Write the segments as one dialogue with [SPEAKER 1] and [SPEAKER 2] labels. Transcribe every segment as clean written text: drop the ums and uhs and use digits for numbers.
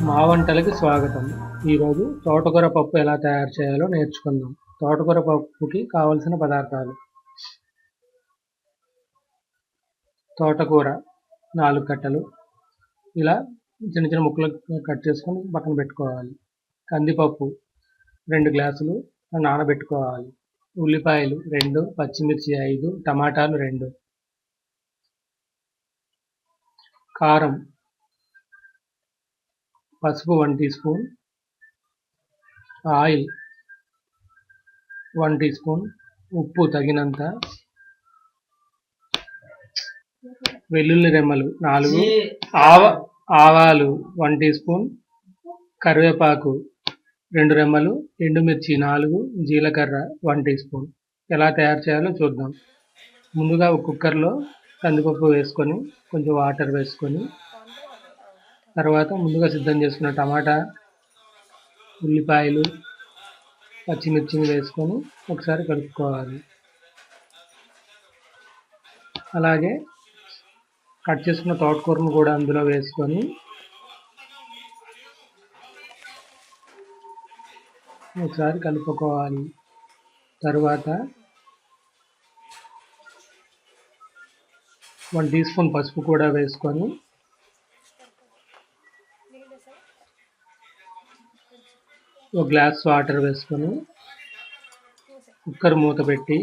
[SPEAKER 1] మా వంటలకి స్వాగతం. ఈరోజు తోటకూర పప్పు ఎలా తయారు చేయాలో నేర్చుకుందాం. తోటకూర పప్పుకి కావలసిన పదార్థాలు: తోటకూర 4 కట్టలు ఇలా చిన్న చిన్న ముక్కలు కట్ చేసుకొని పక్కన పెట్టుకోవాలి. కందిపప్పు 2 గ్లాసులు నానబెట్టుకోవాలి. ఉల్లిపాయలు 2, పచ్చిమిర్చి 5, టమాటాలు 2, కారం, పసుపు 1 tea spoon, oil 1 tea spoon, ఉప్పు తగినంత, వెల్లుల్లి రెమ్మలు 4, ఆవాలు 1 టీ స్పూన్, కరివేపాకు 2 రెమ్మలు, ఎండుమిర్చి 4, జీలకర్ర 1 టీ స్పూన్. ఎలా తయారు చేయాలో చూద్దాం. ముందుగా ఒక కుక్కర్లో కందిపప్పు వేసుకొని కొంచెం వాటర్ వేసుకొని తర్వాత ముందుగా సిద్ధం చేసుకున్న టమాటా, ఉల్లిపాయలు, పచ్చిమిర్చిని వేసుకొని ఒకసారి కలుపుకోవాలి. అలాగే కట్ చేసుకున్న తోటకూరను కూడా అందులో వేసుకొని ఒకసారి కలుపుకోవాలి. తరువాత 1 టీ స్పూన్ పసుపు కూడా వేసుకొని ఒక గ్లాస్ వాటర్ వేసుకొని కుక్కర్ మూత పెట్టి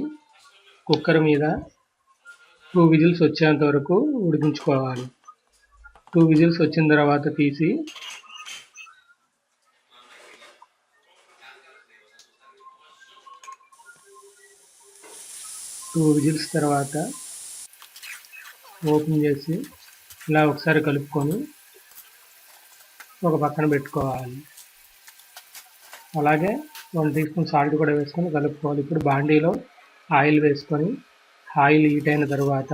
[SPEAKER 1] కుక్కర్ మీద 2 విజిల్స్ వచ్చేంత వరకు ఉడికించుకోవాలి. 2 విజిల్స్ వచ్చిన తర్వాత తీసి తర్వాత ఓపెన్ చేసి ఇలా ఒకసారి కలుపుకొని ఒక పక్కన పెట్టుకోవాలి. అలాగే 1 టీ స్పూన్ సాల్ట్ కూడా వేసుకొని కలుపుకోవాలి. ఇప్పుడు బాండీలో ఆయిల్ వేసుకొని ఆయిల్ హీట్ అయిన తర్వాత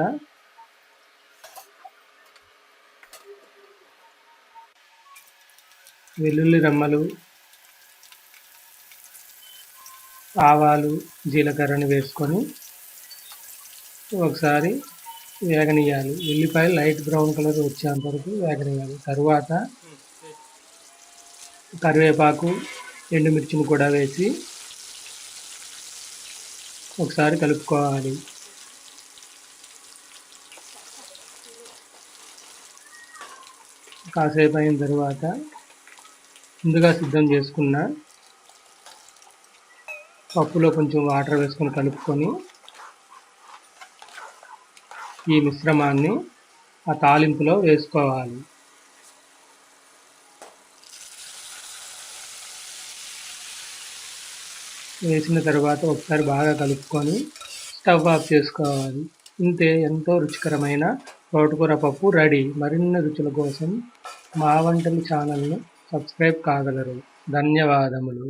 [SPEAKER 1] వెల్లుల్లి రెమ్మలు, ఆవాలు, జీలకర్రని వేసుకొని ఒకసారి వేగనియాలి. ఉల్లిపాయలు లైట్ బ్రౌన్ కలర్ వచ్చేంత వరకు వేగనియాలి. తరువాత కరివేపాకు, ఎండుమిర్చిని కూడా వేసి ఒకసారి కలుపుకోవాలి. కాసేపు అయిన తర్వాత ముందుగా సిద్ధం చేసుకున్న పప్పులో కొంచెం వాటర్ వేసుకొని కలుపుకొని ఈ మిశ్రమాన్ని ఆ తాలింపులో వేసుకోవాలి. వేసిన తర్వాత ఒకసారి బాగా కలుపుకొని స్టవ్ ఆఫ్ చేసుకోవాలి. ఇంతే, ఎంతో రుచికరమైన తోటకూర పప్పు రెడీ. మరిన్ని రుచుల కోసం మా వంటలు ఛానల్ను సబ్స్క్రైబ్ కాగలరు. ధన్యవాదములు.